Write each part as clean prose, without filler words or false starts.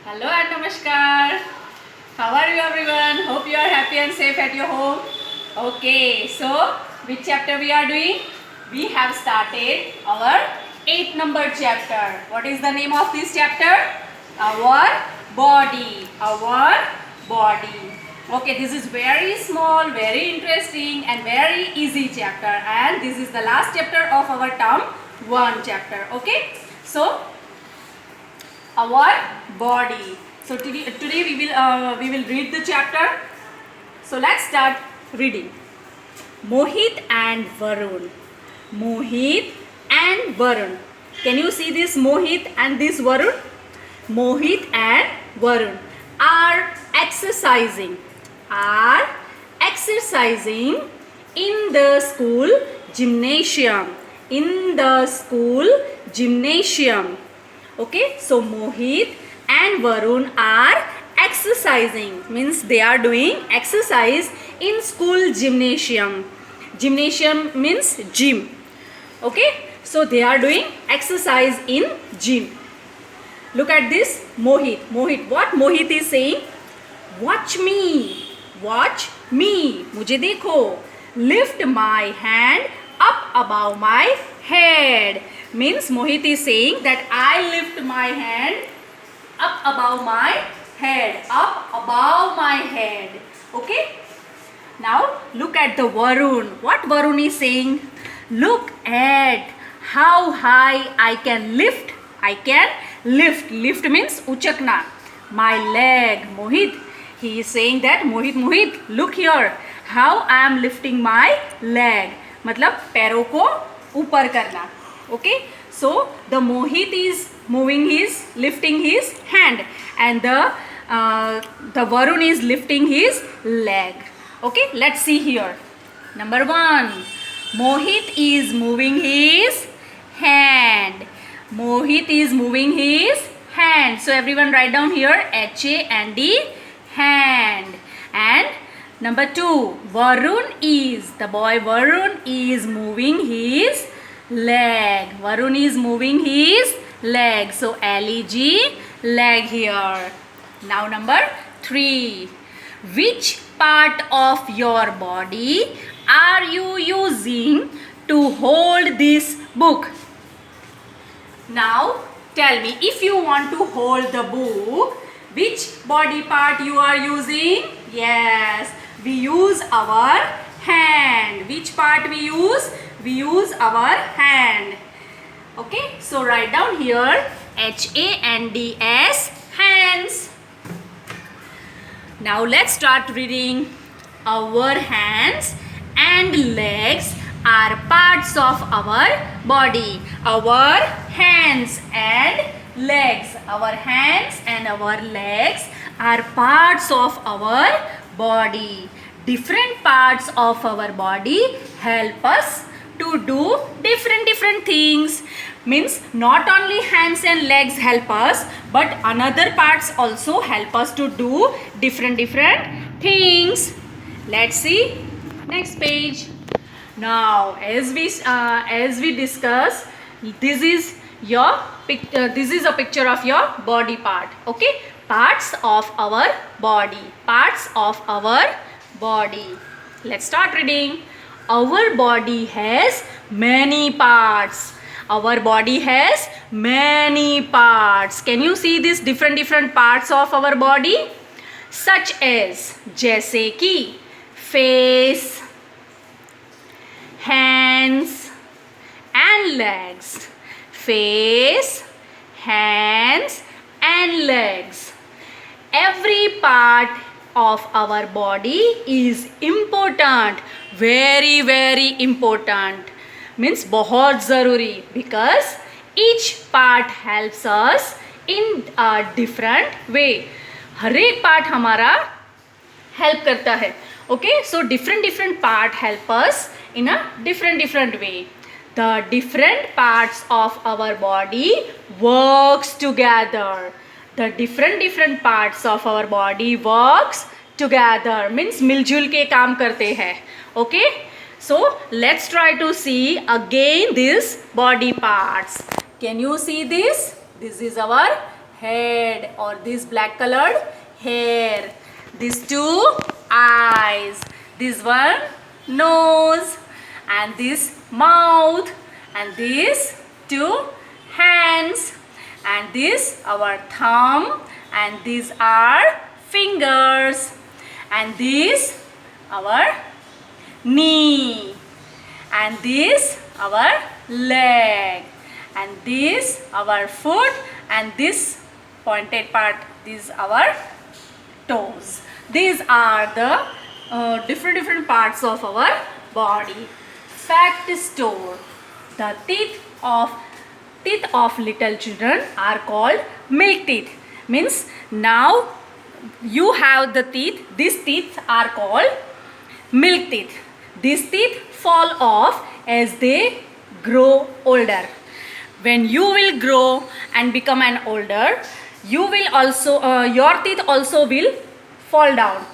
Hello and Namaskar. How are you everyone? Hope you are happy and safe at your home. Okay, so which chapter we are doing? We have started our 8th number chapter. What is the name of this chapter? Our body. Our body. Okay, this is very small, very interesting and very easy chapter, and this is the last chapter of our term 1 chapter. Okay, so our body. So today we will read the chapter. So let's start reading. Mohit and Varun. Mohit and Varun. Can you see this Mohit and this Varun? Mohit and Varun are exercising. Are exercising in the school gymnasium. In the school gymnasium. Okay, so Mohit and Varun are exercising, means they are doing exercise in school gymnasium. Gymnasium means gym. Okay, so they are doing exercise in gym. Look at this Mohit. Mohit, what Mohit is saying? Watch me. Watch me. मुझे देखो. Lift my hand up above my head. Means Mohit is saying that I lift my hand up above my head. Up above my head. Okay. Now look at the Varun. What Varun is saying? Look at how high I can lift. I can lift. Lift means uchakna. My leg. Mohit. He is saying that Mohit, look here. How I am lifting my leg. मतलब पैरों को ऊपर करना. Okay, so the Mohit is lifting his hand, and the Varun is lifting his leg. Okay, let's see here. Number 1, Mohit is moving his hand. Mohit is moving his hand. So everyone write down here HAND, hand. And number 2, the boy Varun is moving his leg. Varun is moving his leg. So LEG, leg here. Now number 3, which part of your body are you using to hold this book? Now tell me, if you want to hold the book, which body part you are using? Yes, we use our hand. Which part we use? We use our hand. Okay, so write down here HANDS, hands. Now let's start reading. Our hands and legs are parts of our body. Our hands and legs. Our hands and our legs are parts of our body. Different parts of our body help us to do different things. Means not only hands and legs help us, but another parts also help us to do different things. Let's see next page. Now as we discuss, this is your picture. This is a picture of your body part. Okay, parts of our body. Parts of our body. Let's start reading. Our body has many parts. Our body has many parts. Can you see these different parts of our body? Such as, जैसे कि face, hands and legs. Face, hands and legs. Every part of our body is important. Very important. Means बहुत ज़रूरी. Because each part helps us in a different way. हर एक part हमारा help करता है. Okay, so different part help us in a different way. The different parts of our body works together. The different parts of our body works together. Means मिलजुल के काम करते हैं. Okay, so let's try to see again these body parts. Can you see this? This is our head, or this black colored hair. These two eyes, this one nose, and this mouth, and these two hands, and this our thumb, and these are fingers, and this our knee, and this our leg, and this our foot, and this pointed part, this our toes. These are the different parts of our body. Fact store. The teeth of little children are called milk teeth. Means now you have the teeth. These teeth are called milk teeth. These teeth fall off as they grow older. When you will grow and become an older, you will also your teeth also will fall down.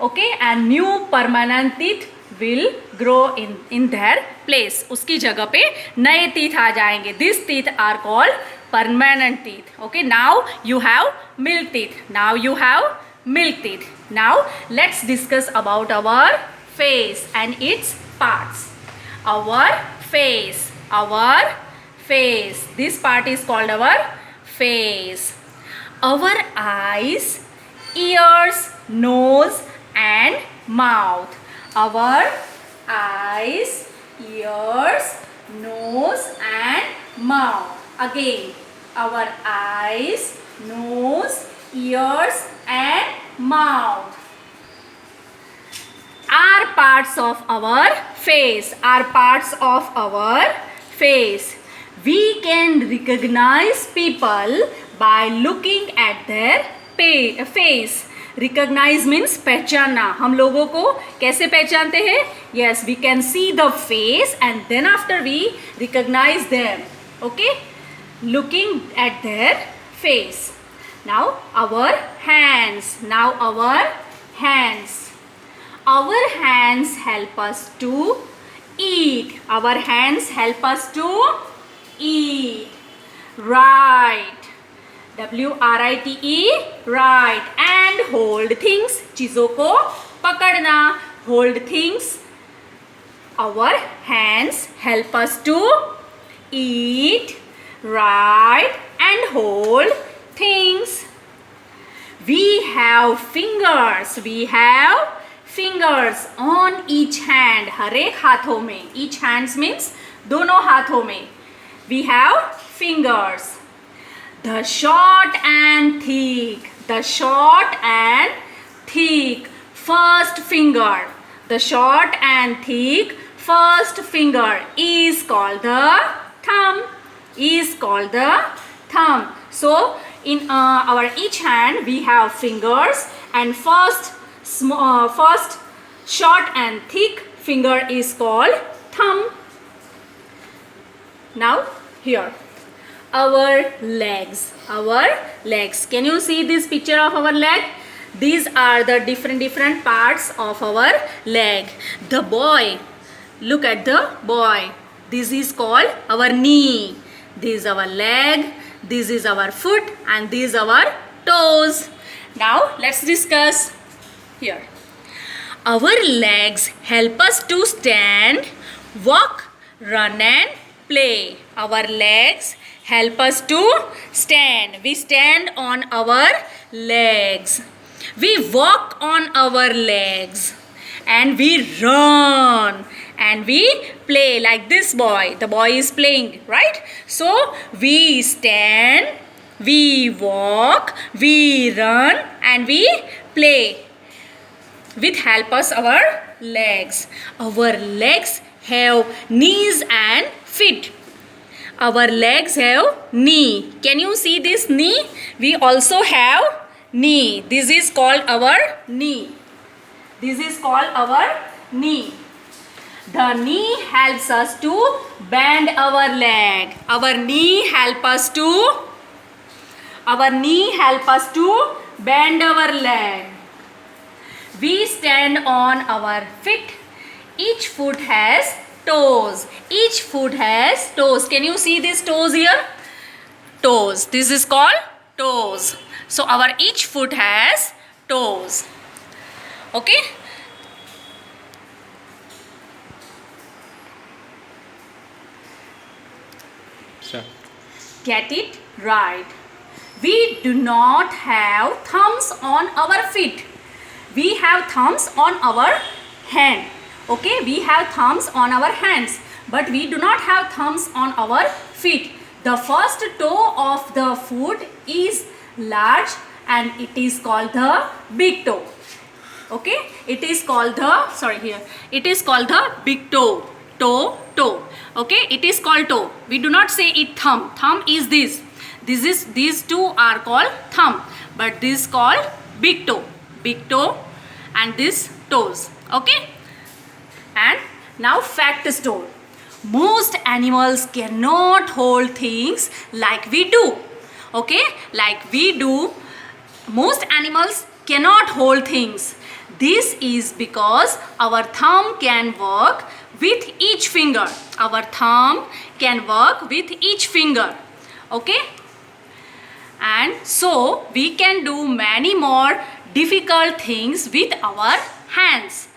Okay, and new permanent teeth will grow in their place. उसकी जगह पे नए teeth आ जाएंगे. These teeth are called permanent teeth. Okay, now you have milk teeth. Now you have milk teeth. Now let's discuss about our face and its parts. Our face. This part is called our face. Our eyes, ears, nose, and mouth. Our eyes, ears, nose, and mouth. Again, our eyes, nose, ears, and mouth are parts of our face. We can recognize people by looking at their face. Recognize means पहचानना. हम लोगों को कैसे पहचानते हैं? Yes, we can see the face and then after we recognize them. Okay, looking at their face. Now our hands. Our hands help us to eat. Right. WRITE, right. And hold things. चीजों को पकड़ना. Hold things. Our hands help us to eat, write, and hold things. We have fingers on each hand. हर एक हाथों में. Each hands means दोनों हाथों में. We have fingers. The short and thick. First finger. The short and thick first finger is called the thumb. So in our each hand we have fingers, and first short and thick finger is called thumb. Now here, our legs. Can you see this picture of our leg? These are the different parts of our leg. The boy, look at the boy. This is called our knee. This is our leg. This is our foot, and these are our toes. Now let's discuss here. Our legs help us to stand, walk, run, and play. Our legs help us to stand. We stand on our legs. We walk on our legs, and we run, and we play like this boy. The boy is playing, right? So we stand, we walk, we run, and we play with help us our legs. Our legs have knees and feet. Our legs have knee. Can you see this knee? We also have knee. This is called our knee. The knee helps us to bend our leg. Our knee help us to bend our leg. We stand on our feet. Each foot has toes. Can you see these toes here? Toes. This is called toes. So our each foot has toes. Okay. Sure. Get it right. We do not have thumbs on our feet. We have thumbs on our hand. Okay, we have thumbs on our hands, but we do not have thumbs on our feet. The first toe of the foot is large and it is called the big toe. Okay, it is called the, sorry here, it is called the big toe. Toe. Okay, it is called toe. We do not say it thumb. Thumb is this. These two are called thumb, but this is called big toe. Big toe and this toes. Okay. And now fact store. Most animals cannot hold things like we do. Okay, like we do. Most animals cannot hold things. This is because our thumb can work with each finger. Our thumb can work with each finger. Okay. And so we can do many more difficult things with our hands.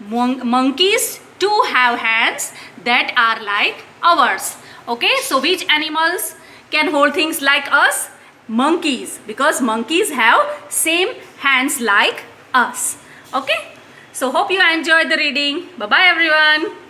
Monkeys too have hands that are like ours. Okay, so which animals can hold things like us? Monkeys, because monkeys have same hands like us. Okay, so hope you enjoyed the reading. Bye bye everyone.